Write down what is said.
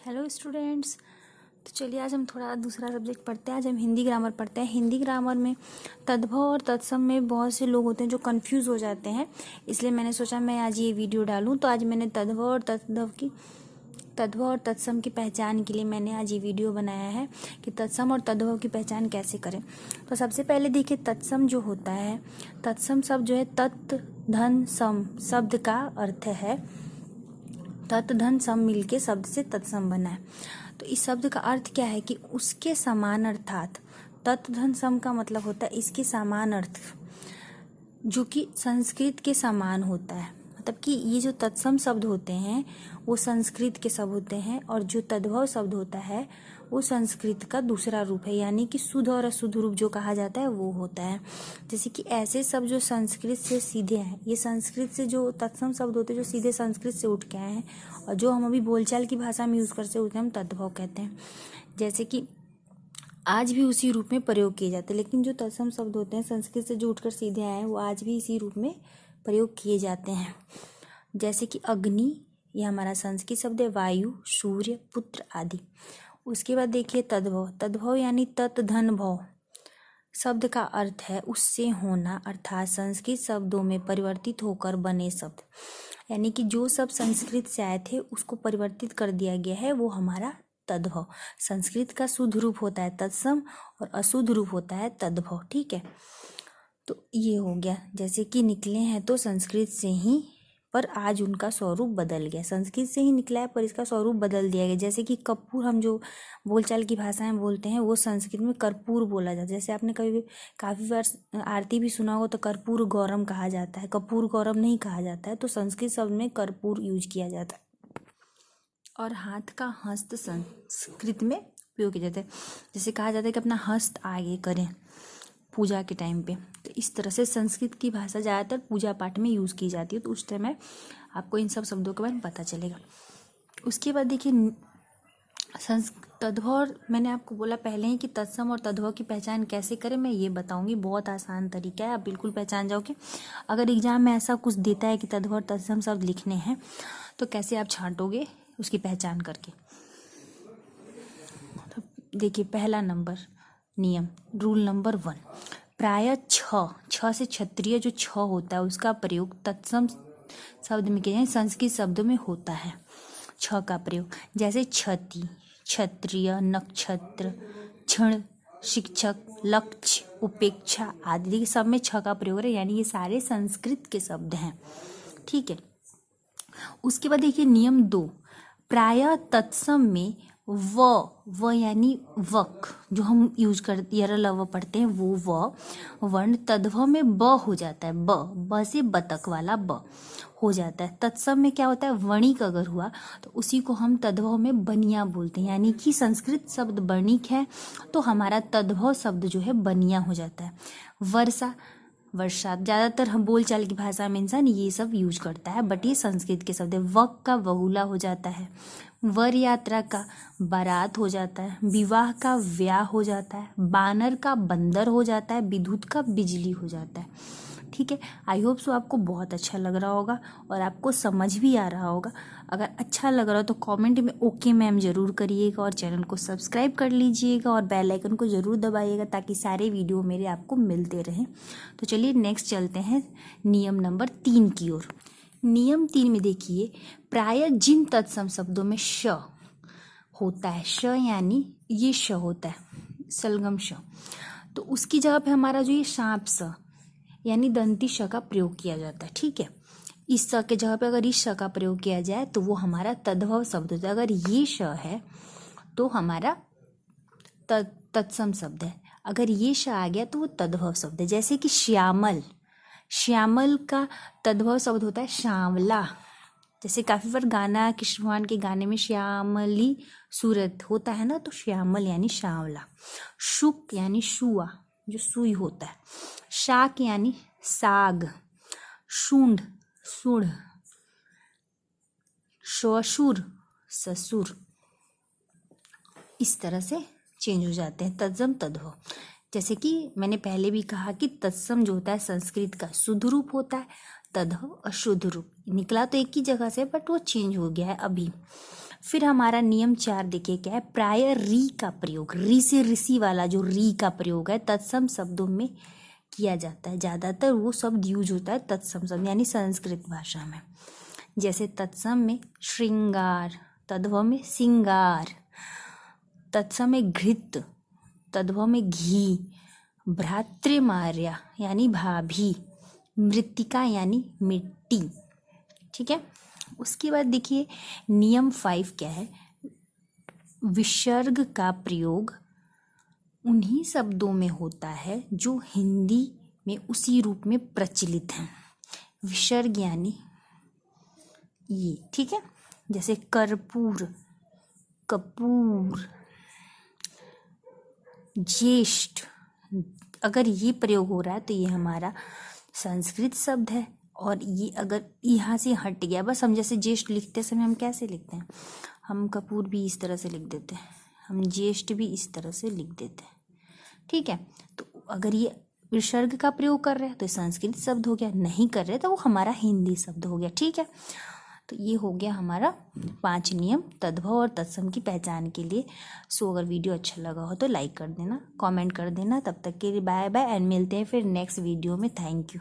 Hello students. तो चलिए आज हम थोड़ा दूसरा सब्जेक्ट पढ़ते हैं। आज हम हिंदी ग्रामर पढ़ते हैं। हिंदी ग्रामर में तद्भव और तत्सम में बहुत से लोग होते हैं जो कंफ्यूज हो जाते हैं, इसलिए मैंने सोचा मैं आज ये वीडियो डालूं। तो आज मैंने तद्भव और तत्सम की पहचान के लिए मैंने आज ये वीडियो बनाया है कि तत्सम और तद्भव की पहचान कैसे करें। तो सबसे पहले देखिए, तत्सम जो होता है, तत्सम शब्द जो है तत् धन सम शब्द का अर्थ है। तत् धन सम मिलके शब्द से तत्सम बना है। तो इस शब्द का अर्थ क्या है कि उसके समान, अर्थात तत् धन सम का मतलब होता है इसके समान अर्थ, जो कि संस्कृत के समान होता है। मतलब कि ये जो तत्सम शब्द होते हैं वो संस्कृत के शब्द होते हैं, और जो तद्भव शब्द होता है वो संस्कृत का दूसरा रूप है, यानी कि शुद्ध और अशुद्ध रूप जो कहा जाता है वो होता है। जैसे कि ऐसे शब्द जो संस्कृत से सीधे हैं, ये संस्कृत से जो तत्सम शब्द होते हैं जो सीधे संस्कृत से उठ के आए हैं, और जो हम अभी बोलचाल की भाषा में यूज करते हैं उसे हम तद्भव कहते हैं। जैसे कि आज भी उसी रूप में प्रयोग किए जाते हैं, लेकिन जो तत्सम शब्द होते हैं संस्कृत से जो उठकर सीधे आए हैं वो आज भी इसी रूप में प्रयोग किए जाते हैं। जैसे कि अग्नि, ये हमारा संस्कृत शब्द है, वायु, सूर्य, पुत्र आदि। उसके बाद देखिए तद्भव। तद्भव यानी तत् धन भव शब्द का अर्थ है उससे होना, अर्थात संस्कृत शब्दों में परिवर्तित होकर बने शब्द, यानी कि जो शब्द संस्कृत से आए थे उसको परिवर्तित कर दिया गया है, वो हमारा तद्भव। संस्कृत का शुद्ध रूप होता है तत्सम और अशुद्ध रूप होता है तद्भव। ठीक है, तो ये हो गया। जैसे कि निकले हैं तो संस्कृत से ही, पर आज उनका स्वरूप बदल गया। संस्कृत से ही निकला है पर इसका स्वरूप बदल दिया गया। जैसे कि कपूर, हम जो बोलचाल की भाषाएं बोलते हैं वो संस्कृत में कर्पूर बोला जाता है। जैसे आपने कभी काफ़ी बार आरती भी सुना हो तो कर्पूर गौरम कहा जाता है, कपूर गौरम नहीं कहा जाता है। तो संस्कृत शब्द में कर्पूर यूज किया जाता है। और हाथ का हस्त संस्कृत में उपयोग किया जाता है। जैसे कहा जाता है कि अपना हस्त आगे करें पूजा के टाइम पे। तो इस तरह से संस्कृत की भाषा ज़्यादातर पूजा पाठ में यूज़ की जाती है, तो उस टाइम में आपको इन सब शब्दों के बारे में पता चलेगा। उसके बाद देखिए तद्भव, मैंने आपको बोला पहले ही कि तत्सम और तद्भव की पहचान कैसे करें, मैं ये बताऊंगी। बहुत आसान तरीका है, आप बिल्कुल पहचान जाओगे। अगर एग्जाम में ऐसा कुछ देता है कि तद्भव और तत्सम शब्द लिखने हैं तो कैसे आप छांटोगे उसकी पहचान करके। तो देखिए पहला नंबर नियम, रूल नंबर 1, प्राय छ से क्षत्रिय जो छ होता है उसका प्रयोग तत्सम शब्द में किया जाए, संस्कृत शब्दों में होता है छ का प्रयोग। जैसे क्षति, क्षत्रिय, नक्षत्र, क्षण, शिक्षक, लक्ष्य, उपेक्षा आदि सब में छ का प्रयोग है, यानी ये सारे संस्कृत के शब्द हैं। ठीक है, उसके बाद देखिए नियम 2, प्राय तत्सम में व यानी वक जो हम यूज करते यरलव पढ़ते हैं वो व वर्ण तद्भव में ब हो जाता है। ब से बतक वाला ब हो जाता है। तत्सम में क्या होता है, वणिक अगर हुआ तो उसी को हम तद्भव में बनिया बोलते हैं, यानी कि संस्कृत शब्द वर्णिक है तो हमारा तद्भव शब्द जो है बनिया हो जाता है। वर्षा, वर्षात, ज़्यादातर हम बोलचाल की भाषा में इंसान ये सब यूज करता है, बट ये संस्कृत के शब्द है। वक का वहुला हो जाता है, वर यात्रा का बारात हो जाता है, विवाह का व्याह हो जाता है, बानर का बंदर हो जाता है, विद्युत का बिजली हो जाता है। ठीक है, आई होप सो आपको बहुत अच्छा लग रहा होगा और आपको समझ भी आ रहा होगा। अगर अच्छा लग रहा हो तो कमेंट में ओके मैम ज़रूर करिएगा, और चैनल को सब्सक्राइब कर लीजिएगा और बेल आइकन को ज़रूर दबाइएगा ताकि सारे वीडियो मेरे आपको मिलते रहें। तो चलिए नेक्स्ट चलते हैं नियम नंबर 3 की ओर। नियम 3 में देखिए, प्राय जिन तत्सम शब्दों में श होता है, श यानी ये श होता है सलगम श, तो उसकी जगह पे हमारा जो ये शांप स यानी दंती श का प्रयोग किया जाता है। ठीक है, इस स के जगह पे अगर इस श का प्रयोग किया जाए तो वो हमारा तद्भव शब्द होता है। अगर ये श है तो हमारा तत्सम शब्द है, अगर ये श आ गया तो वो तद्भव शब्द है। जैसे कि श्यामल, श्यामल का तद्भव शब्द होता है श्यामला। जैसे काफ़ी बार गाना कृष्ण भगवान के गाने में श्यामली सूरत होता है ना, तो श्यामल यानी श्यामला। शुक यानी शुआ जो सुई होता है, शाक यानी साग, शूंढ सुढ़, श्वशुर ससुर। इस तरह से चेंज हो जाते हैं तत्सम तद्भव। जैसे कि मैंने पहले भी कहा कि तत्सम जो होता है संस्कृत का शुद्ध रूप होता है, तद्भव अशुद्ध रूप। निकला तो एक ही जगह से बट वो चेंज हो गया है अभी। फिर हमारा नियम 4 देखिए क्या है, प्राय री का प्रयोग, री से ऋषि वाला जो री का प्रयोग है तत्सम शब्दों में किया जाता है। ज़्यादातर वो शब्द यूज होता है तत्सम शब्द यानी संस्कृत भाषा में। जैसे तत्सम में श्रृंगार, तद्भव में सिंगार, तत्सम में घृत, तद्भव में घी, भ्रातृमार्या यानी भाभी, मृत्तिका यानी मिट्टी। ठीक है, उसके बाद देखिए नियम 5 क्या है, विसर्ग का प्रयोग उन्हीं शब्दों में होता है जो हिंदी में उसी रूप में प्रचलित हैं। विसर्ग यानी ये, ठीक है, जैसे कर्पूर, कपूर, ज्येष्ठ, अगर ये प्रयोग हो रहा है तो ये हमारा संस्कृत शब्द है। और ये अगर यहाँ से हट गया, बस हम जैसे ज्येष्ठ लिखते समय हम कैसे लिखते हैं, हम कपूर भी इस तरह से लिख देते हैं, हम ज्येष्ठ भी इस तरह से लिख देते हैं। ठीक है, तो अगर ये विसर्ग का प्रयोग कर रहे हैं तो संस्कृत शब्द हो गया, नहीं कर रहे तो वो हमारा हिंदी शब्द हो गया। ठीक है, तो ये हो गया हमारा 5 नियम तद्भव और तत्सम की पहचान के लिए। सो अगर वीडियो अच्छा लगा हो तो लाइक कर देना, कमेंट कर देना। तब तक के लिए बाय बाय एंड मिलते हैं फिर नेक्स्ट वीडियो में। Thank you.